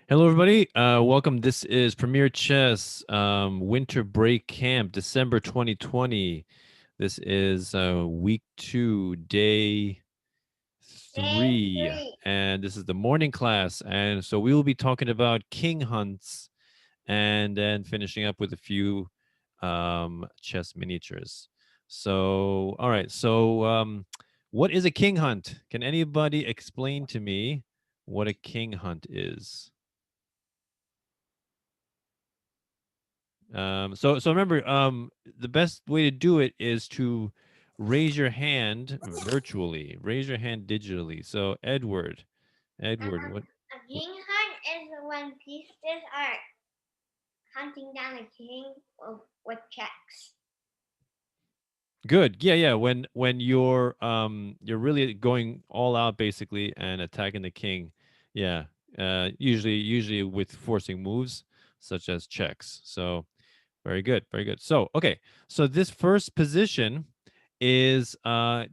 Hello, everybody. Welcome. This is Premier Chess Winter Break Camp, December 2020. This is week 2, day Day 3, three. and this is the morning class. And so we will be talking about king hunts and then finishing up with a few chess miniatures. So, all right. So, what is a king hunt? Can anybody explain to me what a king hunt is? So remember, the best way to do it is to raise your hand virtually, raise your hand digitally. So Edward, A what? king hunt is when pieces are hunting down a king with checks. Good. Yeah, yeah. When you're really going all out basically and attacking the king. Yeah. Usually with forcing moves such as checks. So very good, very good. So okay, so this first position is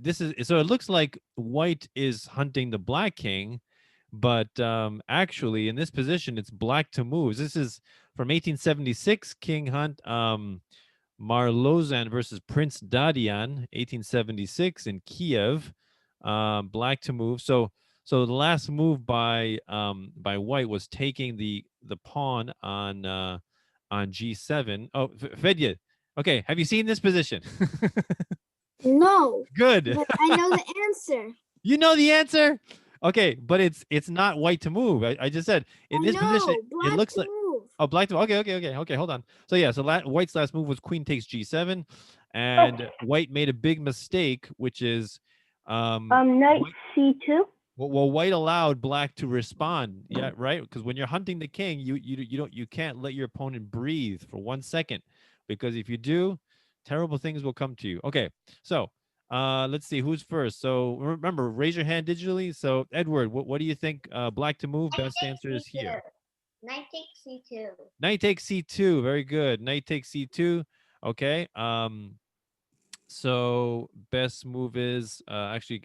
this is so it looks like white is hunting the black king, but actually in this position it's black to moves. This is from 1876 King Hunt. Marlozan versus Prince Dadian, 1876 in Kiev. Black to move. So the last move by white was taking the pawn on G7. Oh, Fedya. Okay, have you seen this position? No, Good. but I know the answer. You know the answer. Okay, but it's not white to move. I just said in I this position know. it Black looks to like move. oh black to okay. Hold on. So yeah, so white's last move was queen takes G7, Oh, and white made a big mistake, which is knight white. C2. Well, white allowed black to respond. Yeah, right. Because when you're hunting the king, you can't let your opponent breathe for 1 second, because if you do, terrible things will come to you. Okay, so let's see who's first. So remember, raise your hand digitally. So Edward, what do you think? Black to move. Knight Best takes answer is C2. here. Knight takes C2. Knight takes C2. Very good. Knight takes C2. Okay. So best move is actually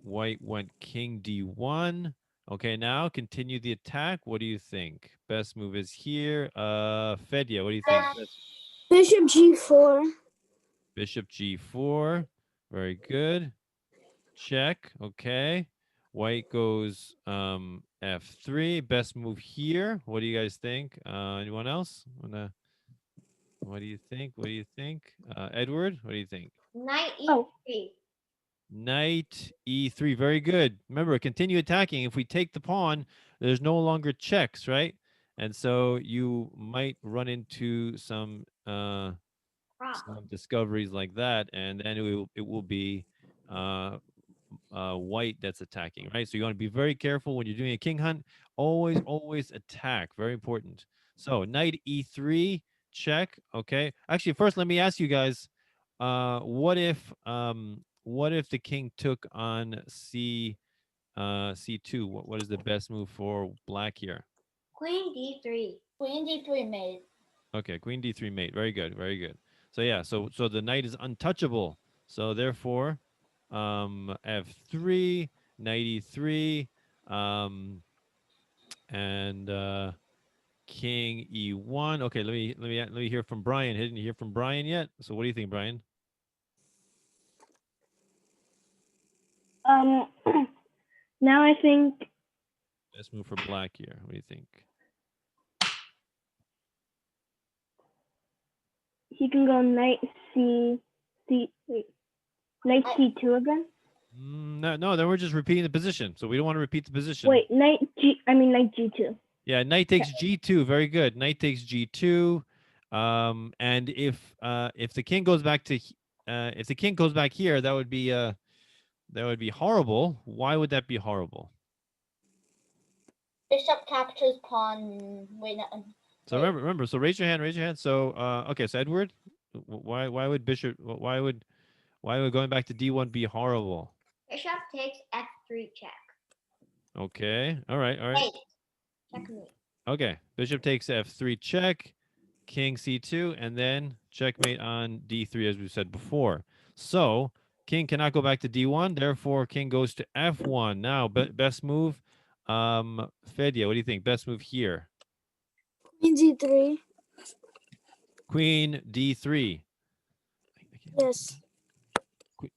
white went king D1. Okay, now continue the attack. What do you think? Best move is here. Fedya, what do you think? Uh, Bishop G4. Bishop G4. Very good. Check. Okay. White goes F3. Best move here. What do you guys think? Anyone else? What do you think? What do you think? Edward, what do you think? knight Oh, E3. Knight E3. Very good. Remember, continue attacking. If we take the pawn, there's no longer checks, right? And so you might run into some Problem. discoveries like that, and then it will be uh, white that's attacking, right? So you want to be very careful when you're doing a king hunt. Always attack. Very important. So knight E3 check. Okay. Actually, first let me ask you guys, what if the king took on C2? What is the best move for black here? Queen D3. Queen D3 mate. Okay, queen D3 mate. Very good, very good. So yeah, so the knight is untouchable. So therefore, F3, knight E3, um, and king E1. Okay, let me hear from Brian. Didn't hear from Brian yet. So what do you think, Brian? Um, now I think Best move for black here. What do you think? he can go knight wait, knight C2 again. No, no. Then we're just repeating the position. So we don't want to repeat the position. Wait, knight G2. Yeah, knight Okay. takes G2. Very good. Knight takes G2. And if the king goes back to if the king goes back here, that would be horrible. Why would that be horrible? Bishop captures pawn. Wait, no. So remember. So raise your hand. Raise your hand. So okay. So Edward, why would bishop? Why would going back to D1 be horrible? Bishop takes F3 check. Okay. All right. All right. Wait, checkmate. Okay. Bishop takes F3 check. King C2, and then checkmate on D3, as we said before. So king cannot go back to D1. Therefore, king goes to F1. Now, best move Fedia, what do you think? Best move here. Queen g3. Queen D3. Yes.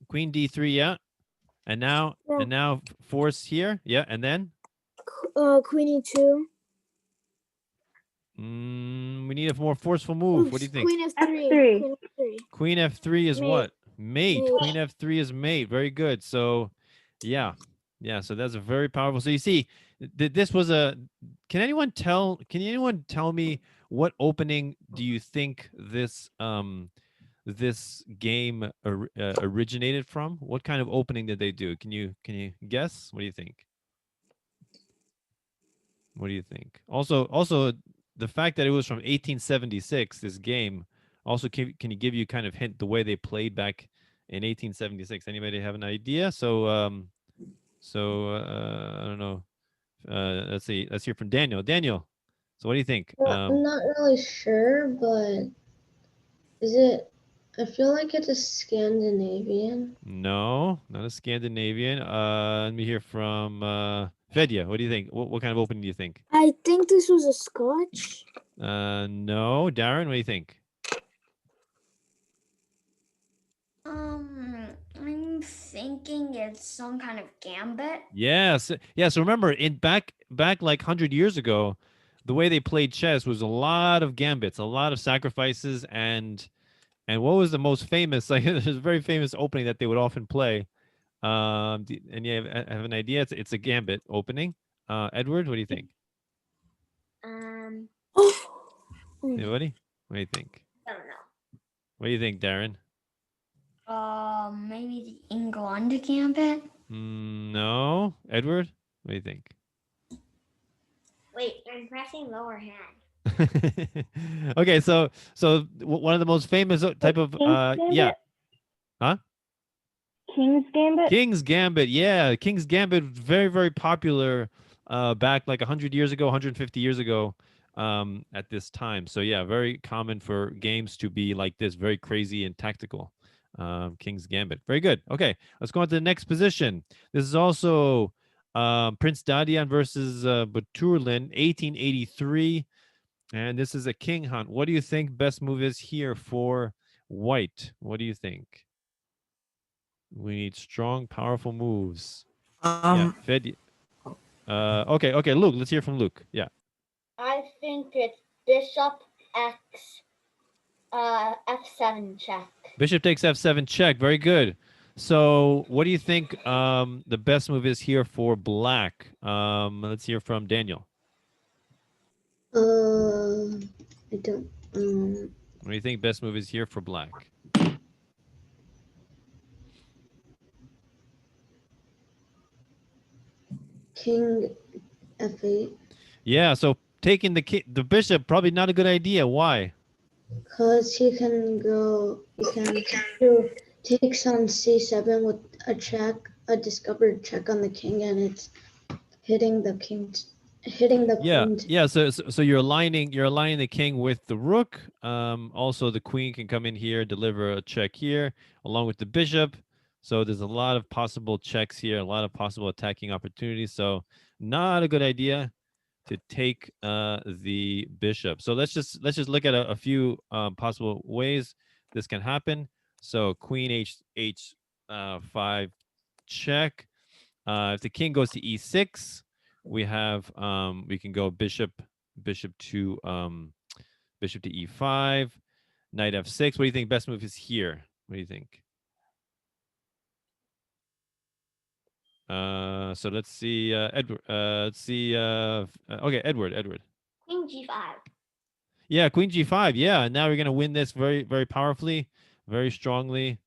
Queen D3, yeah. And now Yeah. force here, yeah, and then Queen e2. we need a more forceful move. What do you think? Queen f3. F3. Queen f3. Queen F3 is Mate. what? Mate. Mate. Queen F3 is mate. Very good. So, yeah. Yeah, so that's a very powerful. So you see, this was a can anyone tell me what opening do you think this this game originated from? What kind of opening did they do? Can you guess? What do you think? What do you think? Also, the fact that it was from 1876, this game, also can you give you kind of hint the way they played back in 1876? Anybody have an idea? So I don't know. Let's see. Let's hear from Daniel. Daniel. So what do you think? I'm not really sure, but is it? I feel like it's a Scandinavian. No, not a Scandinavian. Let me hear from Fedia. What do you think? What kind of opening do you think? I think this was a Scotch. No. Darren, what do you think? I'm thinking it's some kind of gambit. Yes. Yeah. So remember, in back like 100 years ago, the way they played chess was a lot of gambits, a lot of sacrifices, and what was the most famous? Like, there's a very famous opening that they would often play. And you have an idea? It's a gambit opening. Edward, what do you think? Anybody? What do you think? I don't know. What do you think, Darren? Maybe the England gambit. No. Edward, what do you think? Wait, I'm pressing lower hand. Okay, so one of the most famous type of yeah. Huh? King's Gambit. King's Gambit, yeah. King's Gambit, very, very popular back like 100 years ago, 150 years ago at this time. So yeah, very common for games to be like this, very crazy and tactical. King's Gambit. Very good. Okay, let's go on to the next position. This is also Prince Dadian versus Baturlin, 1883. And this is a king hunt. What do you think best move is here for white? What do you think? We need strong, powerful moves. Yeah, Fed. Okay, Luke, let's hear from Luke. Yeah. I think it's Bishop X F7 check. Bishop takes F7 check. Very good. So what do you think the best move is here for black? Let's hear from Daniel. I don't. What do you think best move is here for black? King F8. Yeah, so taking the bishop, probably not a good idea. Why? Because he can do takes on C7 with a check, a discovered check on the king, and it's hitting the king. Queen. Yeah. So you're aligning the king with the rook. Also the queen can come in here, deliver a check here, along with the bishop. So there's a lot of possible checks here, a lot of possible attacking opportunities. So not a good idea to take the bishop. So let's just look at a few possible ways this can happen. So queen H5 check. If the king goes to E6, we have we can go bishop to E5, knight F6. What do you think best move is here? What do you think? So let's see, Edward. Let's see. Okay, Edward. Queen G5. Yeah, Queen G5. Yeah, now we're gonna win this very, very powerfully, very strongly,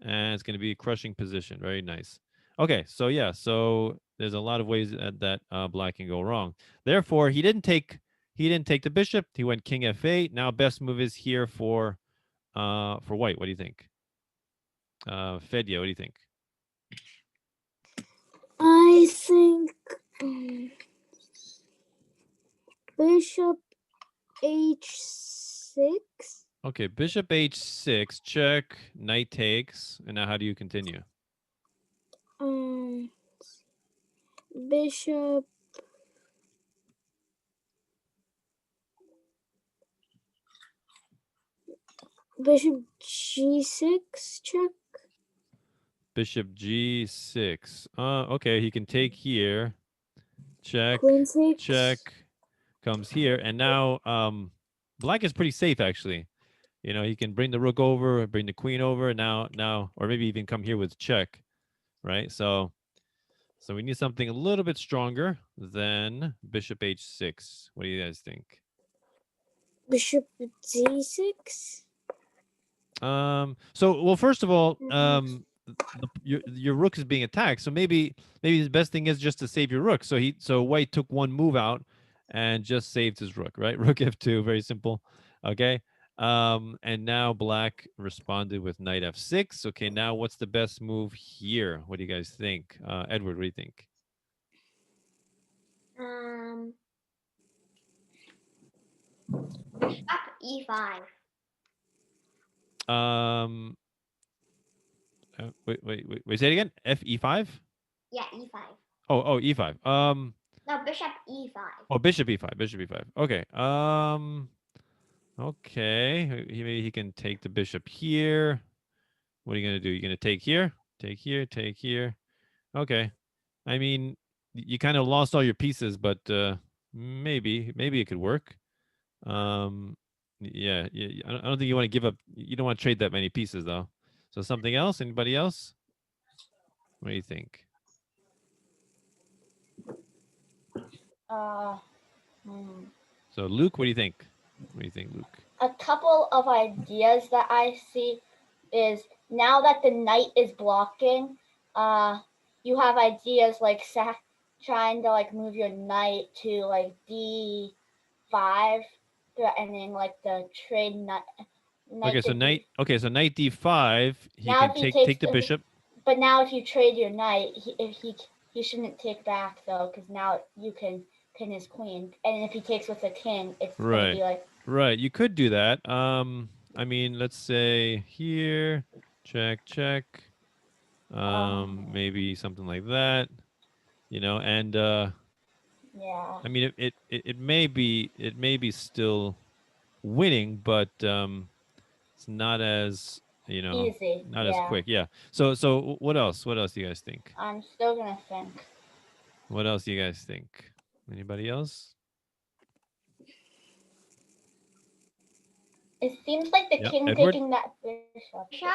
and it's gonna be a crushing position. Very nice. Okay, so yeah, so there's a lot of ways that black can go wrong. Therefore, he didn't take the bishop. He went King F8. Now, best move is here for white. What do you think? Fedia, what do you think? I think Bishop H6. Okay, bishop H6, check, knight takes, and now how do you continue? Bishop Bishop G6 check. Bishop G6. Okay, he can take here. Check. Queen 6. Check. Comes here, and now black is pretty safe actually. You know, he can bring the rook over, bring the queen over now, or maybe even come here with check, right? So we need something a little bit stronger than bishop h6. What do you guys think? Bishop D6. So well, first of all, your rook is being attacked, so maybe the best thing is just to save your rook. So white took one move out and just saved his rook, right? Rook f2, very simple. Okay. And now black responded with knight f6. Okay, now what's the best move here? What do you guys think? Edward, what do you think? Bishop E5. Wait, say it again. F e5? Yeah, E5. Oh, e5. No, bishop E5. Oh, bishop e5. Okay. Okay. He can take the bishop here. What are you gonna do? You're gonna take here, take here, take here. Okay. I mean, you kind of lost all your pieces, but maybe it could work. Yeah. I don't think you want to give up. You don't want to trade that many pieces, though. So something else? Anybody else? What do you think? So Luke, what do you think? What do you think, Luke? A couple of ideas that I see is now that the knight is blocking, you have ideas like trying to like move your knight to like D5, threatening like the trade knight. Okay, so knight D5. He Now can if he take the takes- bishop. But now if you trade your knight, he shouldn't take back though, because now you can pin his queen, and if he takes with a king, it's gonna be like Right, you could do that. I mean, let's say here, check. Maybe something like that. You know, and yeah. I mean, it may be still winning, but it's not as Easy. not as quick. Yeah. So what else? What else do you guys think? I'm still gonna think. What else do you guys think? Anybody else? It seems like the Yep, king Edward? taking that bishop. Bishop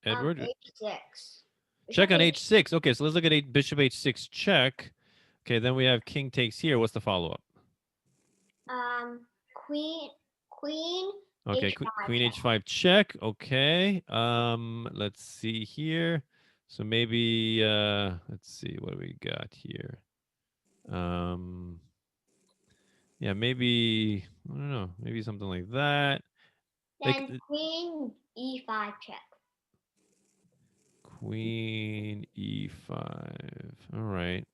Edward? H6. Check on Bishop h6. Okay, so let's look at bishop h6 check. Okay, then we have king takes here. What's the follow-up? Queen. Okay, H5 queen check. h5 check. Okay. Let's see here. So maybe let's see what do we got here. Yeah, maybe I don't know, maybe something like that. Then queen E5 check. Queen e5. All right.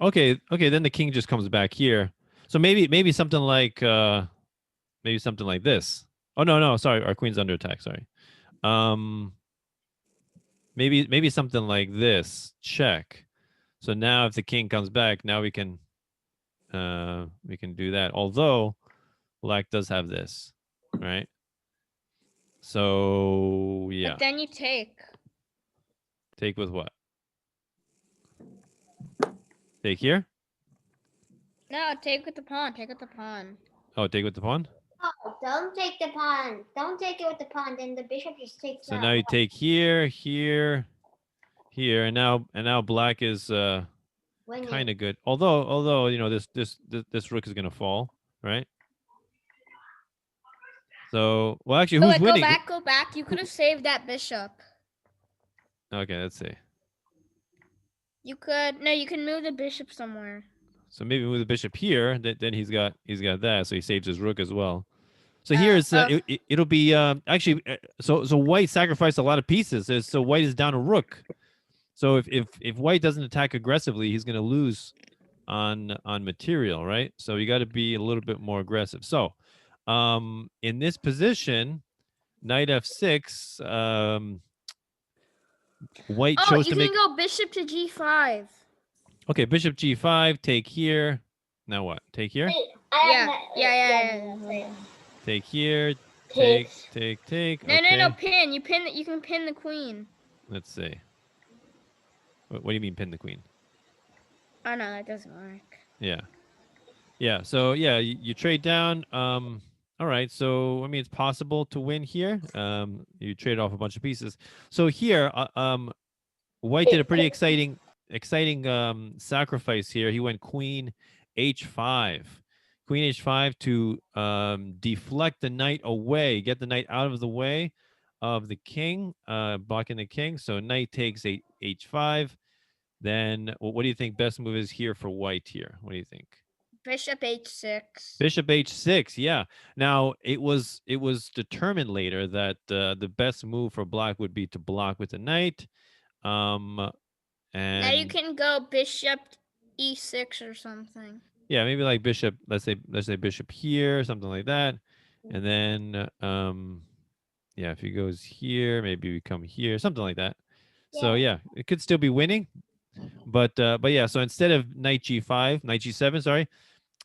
Okay, then the king just comes back here. So maybe something like this. Oh no, sorry, our queen's under attack, sorry. Maybe something like this. Check. So now if the king comes back, now we can do that. Although black does have this, right? So yeah. But then you take. Take with what? Take here? No, take with the pawn. Take with the pawn. Oh, take with the pawn? Oh, don't take the pawn. Don't take it with the pawn. Then the bishop just takes So out. now you take here, and now black is Winning. kind of good. Although you know this rook is gonna fall, right? So well, actually, Oh, who's wait, winning? Go back. You could have saved that bishop. Okay, let's see. You could. No, you can move the bishop somewhere. So maybe with the bishop here, then he's got that, so he saves his rook as well. So here it's it'll be actually so white sacrificed a lot of pieces. So white is down a rook. So if white doesn't attack aggressively, he's going to lose on material, right? So you got to be a little bit more aggressive. So in this position, knight f6, white Oh, chose you to can make go bishop to g5. okay, bishop g5, take here. Now what? Take here? Wait, Yeah. Say it. Take here. takes. Take. No, Okay. no, no, pin. You pin. You can pin the queen. Let's see. What do you mean pin the queen? Oh no, that doesn't work. Yeah. Yeah. So yeah, you trade down. All right. So I mean, it's possible to win here. You trade off a bunch of pieces. So here, White did a pretty exciting sacrifice here. He went Queen H5. Queen H5 to deflect the knight away, get the knight out of the way of the king, blocking the king. So knight takes H5. Then what do you think best move is here for White here? What do you think? Bishop H6. Bishop H6, yeah. Now it was determined later that the best move for Black would be to block with the knight. And Now you can go Bishop E6 or something. yeah, maybe like bishop. Let's say bishop here, something like that. And then yeah, if he goes here, maybe we come here, something like that. So yeah, it could still be winning. But yeah, so instead of knight G5, knight G7, sorry,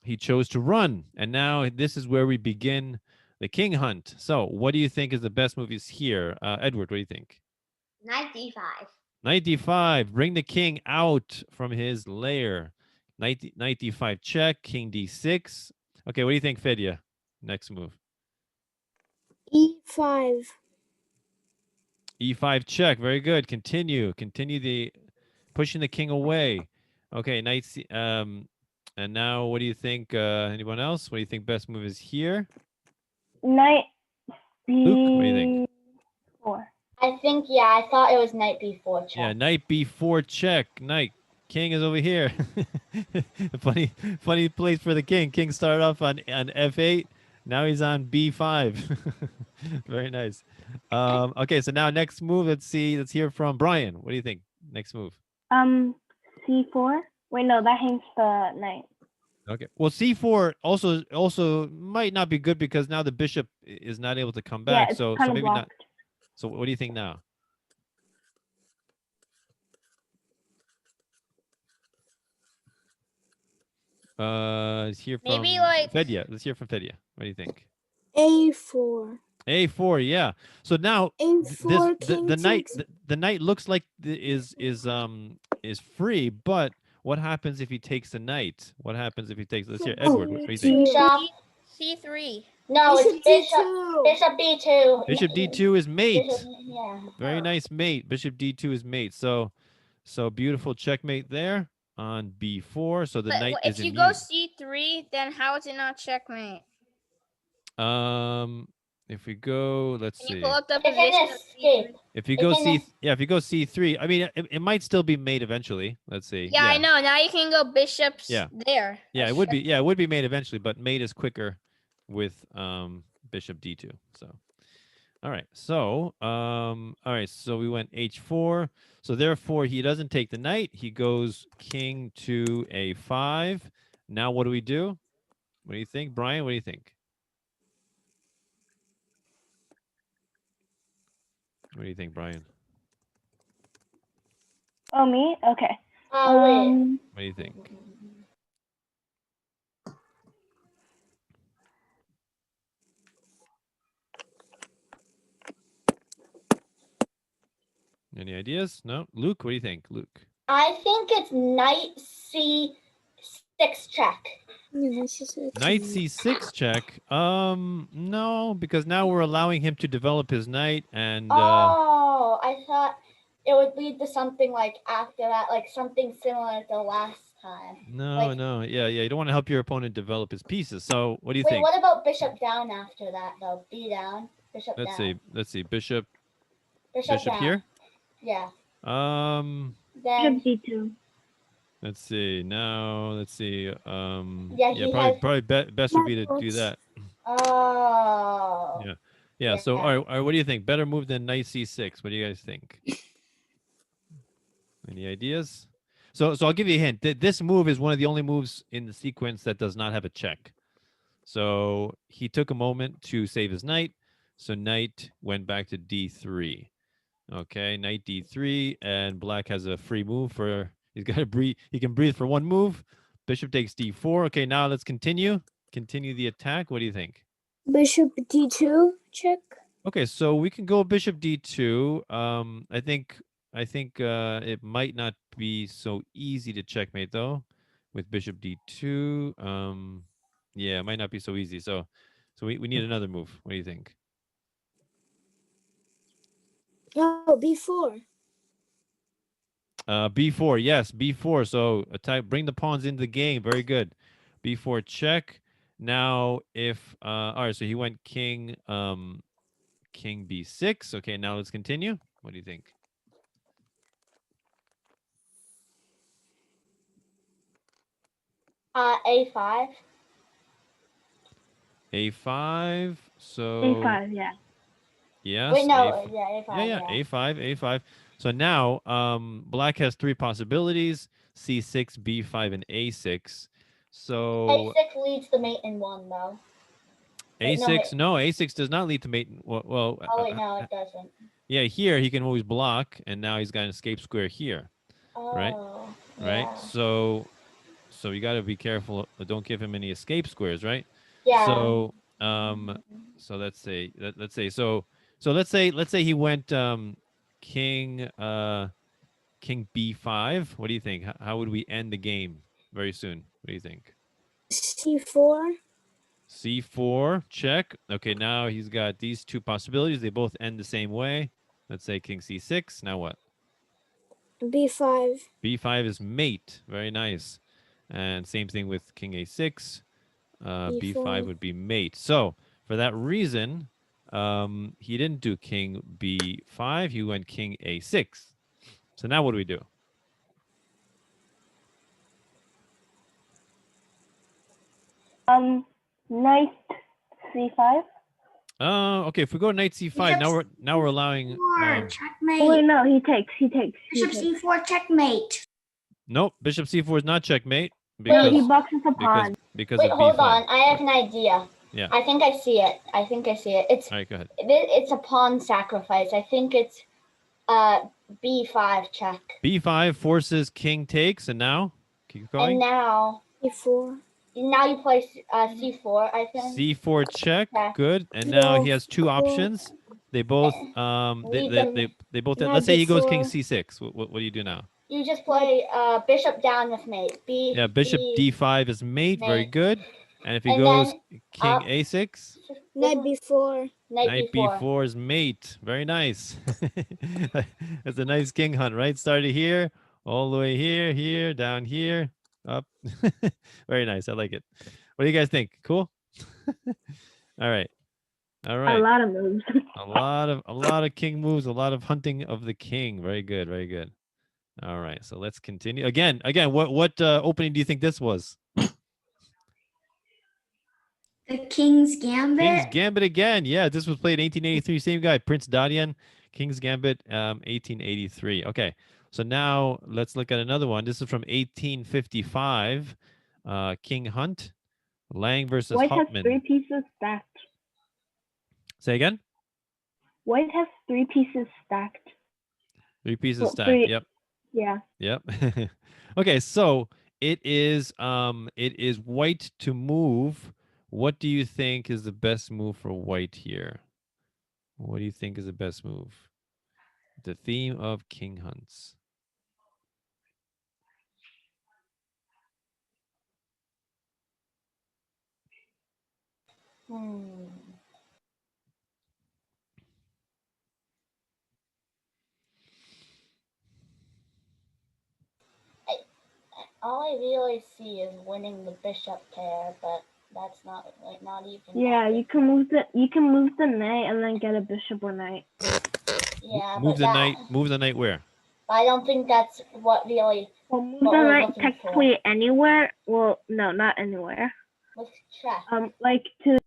he chose to run. And now this is where we begin the king hunt. So what do you think is the best move is here? Edward, what do you think? Knight D5. Knight D5, bring the king out from his lair. Knight D5 check, king D6. Okay, what do you think, Fedya? Next move. E5. E5 check, very good. Continue the pushing the king away. Okay, knight C, and now what do you think? Anyone else? What do you think best move is here? Knight Luke, what do you think? B4. I think, yeah, I thought it was knight b4 check. Yeah, knight B4 check. Knight. King is over here. funny place for the king. King started off on F8. Now he's on B5. Very nice. Okay, so now next move. Let's hear from Brian. What do you think? Next move. C4. Wait, no, that hangs the knight. Okay. Well, C4 also might not be good because now the bishop is not able to come Yeah, back. it's so kind of maybe blocked. not. So what do you think now? Let's hear from Maybe, like- Fedya. Let's hear from Fedya. What do you think? A4. A4, yeah. So now A4 king the knight takes. the knight looks like is free, but what happens if he takes the knight? What happens if he takes? Let's hear Edward. What do you think? Bishop. C3. No, it's bishop. D2. Bishop b2. Bishop D2 is mate. Bishop, yeah. Very nice mate. Bishop D2 is mate. So beautiful checkmate there on B4. So the But knight if is you go immune. C3, then how is it not checkmate? If we go, let's Can see. you pull up the It's an position? of escape. C3? If you go It's an if you go C3, I mean, it might still be mate eventually. Let's see. Yeah, I know. Now you can go bishops Yeah. there. Yeah, That's it would be. Yeah, it would be mate eventually, but mate is quicker with bishop D2. So, all right. So, all right. So we went H4. So therefore, he doesn't take the knight. He goes king to A5. Now what do we do? What do you think, Brian? What do you think? What do you think, Brian? Oh, me? Okay. Oh, wait. What do you think? Any ideas? No? Luke, what do you think? Luke. I think it's knight c6 check. Yeah, this is a Knight king. C6 check. No, because now we're allowing him to develop his knight and Oh, I thought it would lead to something like after that, like something similar to last time. like- no. Yeah, you don't want to help your opponent develop his pieces. So what do you Wait, think? what about bishop down after that though? B down, bishop Let's down. see. Bishop Bishop down. here? Yeah. Bishop Then D2. Let's see. Now, let's see. Yeah, he has- probably best would be to do that. oh. Yeah. So, Yeah. all right. What do you think? Better move than knight C6. What do you guys think? Any ideas? So I'll give you a hint. This move is one of the only moves in the sequence that does not have a check. So he took a moment to save his knight. So knight went back to D3. Okay, knight D3, and black has a free move for. He's got to breathe. He can breathe for one move. Bishop takes D4. Okay, now let's continue. Continue the attack. What do you think? Bishop D2 check. Okay, so we can go bishop d2. I think it might not be so easy to checkmate though, with bishop d2. Yeah, it might not be so easy. So we need another move. What do you think? Oh, B4. B4, yes, B4. So attack, bring the pawns into the game. Very good. B4 check. Now if all right, so he went king king b6. Okay, now let's continue. What do you think? A5. A5. So A5, yeah. yes. Wait, no, A5. yeah, A5. Yeah, A5, A5. So now black has three possibilities: C6, B5, and A6. So A6 leads the mate in 1, though. Wait, no, A6, no, A6 does not lead to mate. Well, Oh, wait, no, it doesn't. yeah, here he can always block, and now he's got an escape square here, Oh, right? yeah. So you got to be careful. Don't give him any escape squares, right? Yeah. So so let's say so let's say he went king king b5. What do you think? How would we end the game very soon? What do you think? C4. C4 check. Okay, now he's got these two possibilities. They both end the same way. Let's say king c6. Now what? B5. B5 is mate. Very nice. And same thing with king a6. B5 B4. would be mate. So for that reason, he didn't do king b5. He went king a6. So now what do we do? Knight C5. Okay. If we go knight c5, now we're allowing. checkmate. Oh, wait, no, he takes. Bishop c4 checkmate. Nope. Bishop c4 is not checkmate Wait, he because boxes a pawn. Wait, of hold b5. on. I have an idea. Yeah. I think I see it. It's All right. Go ahead. it's a pawn sacrifice. I think it's B5 check. B5 forces king takes, and now keep going. And now B4. you play C4, I think. C4 check. Yeah. Good. And now he has two Cool. options. They both Lead them- they both. Knight Let's say he goes king before. c6. What do you do now? You just play bishop down with mate. Yeah, bishop d5 is mate. Very Mate. good. And if he And goes then, king uh, a6, Knight B4. Knight B4. B4 is mate. Very nice. That's a nice king hunt, right? Started here, all the way here, here, down here, up. Very nice. I like it. What do you guys think? Cool. All right. All A right. lot of moves. A lot of king moves, a lot of hunting of the king. Very good. Very good. All right. So let's continue. Again, what opening do you think this was? The King's Gambit. King's Gambit again. Yeah, this was played in 1883. Same guy, Prince Dadian. King's Gambit, 1883. Okay, so now let's look at another one. This is from 1855. King Hunt, Lang versus White has Hopman. 3 pieces stacked. Say again. White has 3 pieces stacked. 3 pieces Well, stacked. 3 Yep. Yeah. Yep. Okay, so it is white to move. What do you think is the best move for white here? What do you think is the best move? The theme of king hunts. All I really see is winning the bishop pair, but that's not even. Yeah, that you can move the knight and then get a bishop or knight. Yeah, Move but the knight. Move the knight where? I don't think that's what really Well, move What the we're knight looking technically anywhere. Well, no, not anywhere. was check. Like to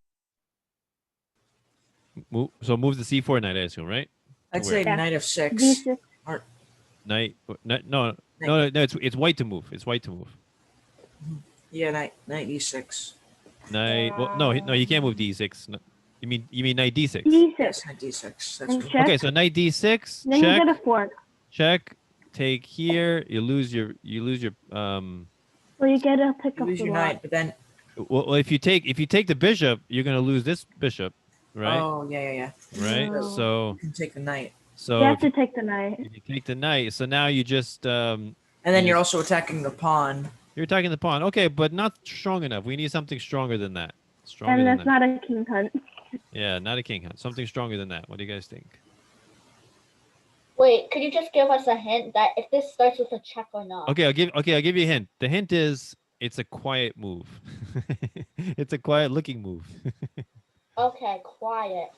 Move the c4 knight, I assume, right? I'd Where? say Yeah. knight of 6. d6. Knight. No. It's white to move. It's white to move. Yeah, knight e6. Knight. Well, no, you can't move d6. No, you mean knight d6? D6. Yes, knight d6. That's And good. check. Okay, so knight d6. Then you Check. get a fork. Check. Take here. You lose your Well, you get to pick You up lose the your lot. knight, but then Well, if you take the bishop, you're gonna lose this bishop, right? Oh, yeah. Right. Oh. So You can take the knight. so You have if to you, take the knight. if you take the knight, so now you just And then You you're just- also attacking the pawn. you're attacking the pawn. Okay, but not strong enough. We need something stronger than that. Stronger And than that's that. not a king hunt. Yeah, not a king hunt. Something stronger than that. What do you guys think? Wait, could you just give us a hint that if this starts with a check or not? Okay, I'll give you a hint. The hint is it's a quiet move. It's a quiet looking move. Okay, quiet.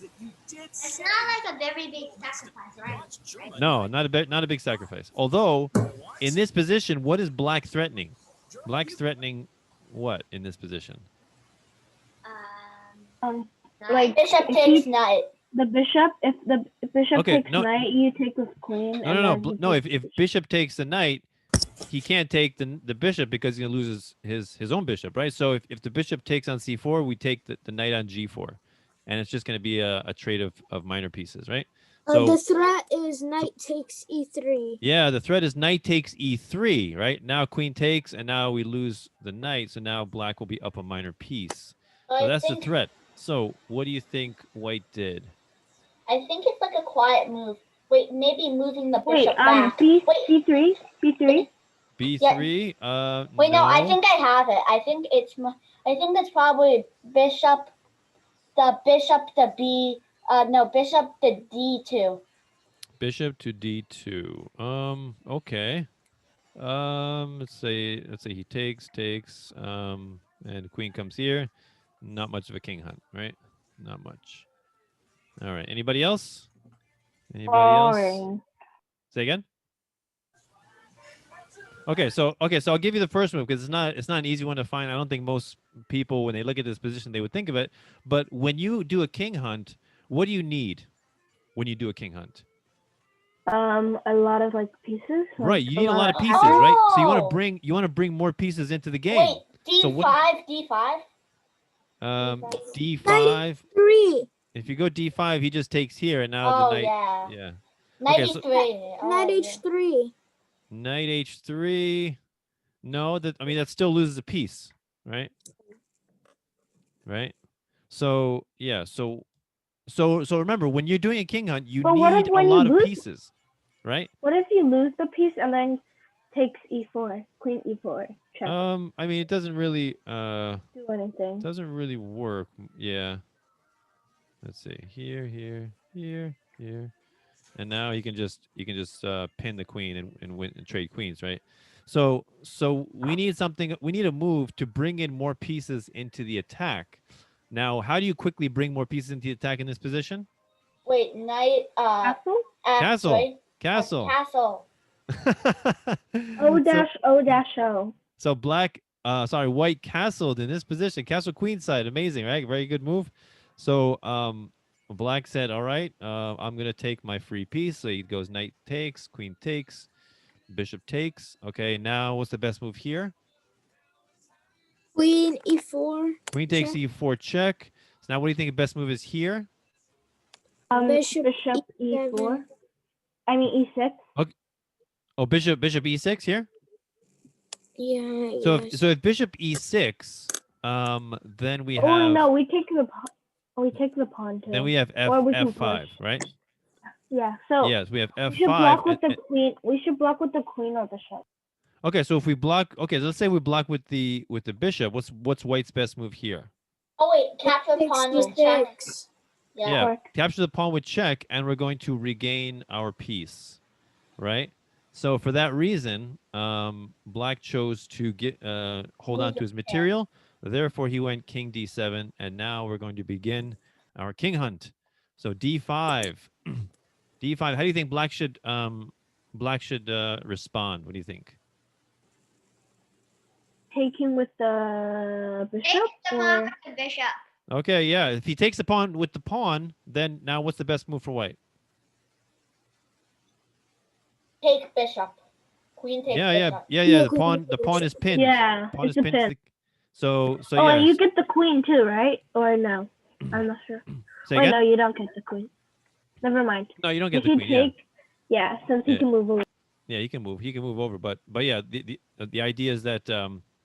It's not like a very big sacrifice, right? No, not a big sacrifice. Although in this position, what is black threatening? Black's threatening what in this position? Um, Like Bishop if takes you- knight. the bishop. If the bishop Okay, takes no- knight, you take with queen. No, and no, no, then bl- he no. takes If bishop takes the knight, he can't take the bishop because he's gonna lose his own bishop, right? So if the bishop takes on c4, we take the knight on g4, and it's just gonna be a trade of minor pieces, right? So the threat is knight takes e3. yeah, the threat is knight takes e3, right? Now queen takes, and now we lose the knight, so now black will be up a minor piece. So I that's the think threat. So what do you think white did? I think it's like a quiet move. Wait, maybe moving the Wait, bishop back. B Wait, C3, B3. b3? wait, no, I no. think I have it. I think it's probably bishop to d2. Bishop to d2. Okay. Let's say he takes, and queen comes here. Not much of a king hunt, right? Not much. All right. Anybody else? Anybody else? Boring. Say again. Okay, so I'll give you the first move because it's not an easy one to find. I don't think most people, when they look at this position, they would think of it. But when you do a king hunt, what do you need when you do a king hunt? A lot of like pieces. Right, like, you need a lot of pieces, right? So you want to Oh. bring more pieces into the game. Wait, d5, So what- d5. D5. 3. If you go D5, he just takes here, and now Oh the knight. yeah. Yeah. Knight Okay, so- e3. Knight Oh, yeah. h3. Knight H3. No, that still loses a piece, right? Right. So yeah. So remember, when you're doing a king hunt, you But what if need a when you lot of lose- pieces, right? What if you lose the piece and then takes E4, queen E4, check, I mean, it doesn't really do anything? doesn't really work. Yeah. Let's see. Here, and now you can just pin the queen and win and trade queens, right? So we need something. We need a move to bring in more pieces into the attack. Now, how do you quickly bring more pieces into the attack in this position? Wait, knight Castle? Castle. F3. Castle. Castle. O-O-. So white castled in this position. Castle queenside. Amazing, right? Very good move. So black said, all right, I'm going to take my free piece. So he goes knight takes, queen takes, bishop takes. Okay, now what's the best move here? Queen e4. Queen takes Check. e4 check. So now what do you think the best move is here? Bishop E4. E7. I mean E6. Oh, bishop e6 here? Yeah. So yes. if bishop e6, then we have Oh no, we take the pawn too. then we have Or we can f5, push. right? Yeah. So Yes, we have f5. we should block with and- the queen. We should block with the queen or bishop. Okay, so if we block, so let's say we block with the bishop. What's white's best move here? Oh wait, capture Takes pawn with check. d6. Yeah. Yeah, Correct. capture the pawn with check, and we're going to regain our piece, right? So for that reason, black chose to hold on to his material. Therefore, he went king d7, and now we're going to begin our king hunt. So d5, d5. How do you think black should respond? What do you think? Taking with the Take bishop the pawn or with the bishop. Okay, yeah. If he takes the pawn with the pawn, then now what's the best move for white? Take bishop. Queen takes Yeah. bishop. The queen pawn. takes The pawn is pinned. yeah, Pawn it's is a pinned. to pin. the- So Oh, yeah. and you get the queen too, right? Or no? I'm not sure. Say Wait, again? no, you don't get the queen. Never mind. No, you don't You get the can queen. Yeah. take. Yeah, since he Yeah. can move away. Yeah, he can move. He can move over. But yeah, the idea is that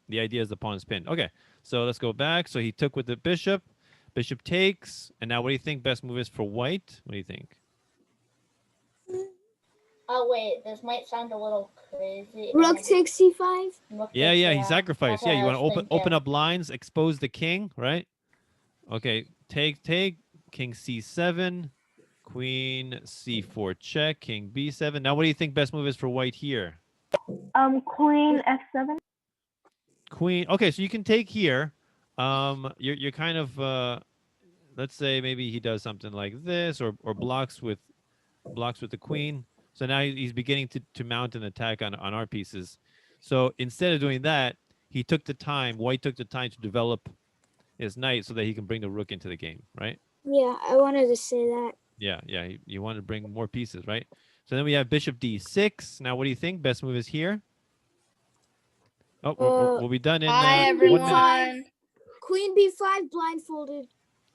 The idea is the pawn is pinned. Okay, so let's go back. So he took with the bishop. Bishop takes. And now what do you think best move is for white? What do you think? Oh wait, this might sound a little crazy. Rook takes c5. Rook Yeah, takes- yeah, he sacrificed. that's Yeah, what you I want to was open thinking. up lines, expose the king, right? Okay, take, king c7, queen c4 check, king b7. Now what do you think best move is for white here? Queen f7. Queen. Okay, so you can take here. You're kind of let's say maybe he does something like this or blocks with the queen. So now he's beginning to mount an attack on our pieces. So instead of doing that, he took the time, white took the time to develop his knight so that he can bring the rook into the game, right? Yeah, I wanted to say that. Yeah, you want to bring more pieces, right? So then we have bishop d6. Now what do you think? Best move is here? Oh, we'll be done in Bye, 1 minute. everyone. Queen b5 blindfolded.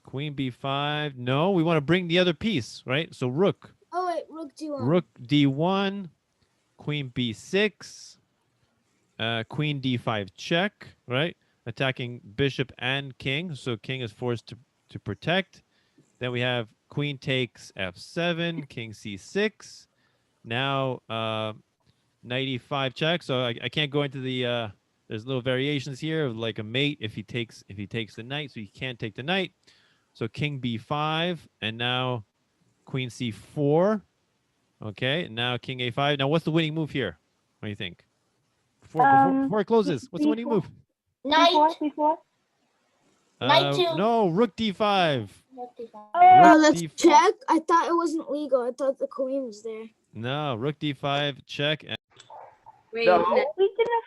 Queen b5. No, we want to bring the other piece, right? So rook. Oh wait, rook d1. Rook d1, queen b6, queen d5 check, right? Attacking bishop and king. So king is forced to protect. Then we have queen takes f7, king c6. Now knight e5 check. So I can't go into the there's little variations here of like a mate if he takes the knight, so he can't take the knight. So king b5, and now queen c4. Okay, now king a5. Now what's the winning move here? What do you think? Before it closes, what's the winning b4. move? Knight. b4. Knight to- No, rook d5. Rook d5. Oh, Rook that's d5. check. I thought it wasn't legal. I thought the queen was there. No, rook d5 check. No, we didn't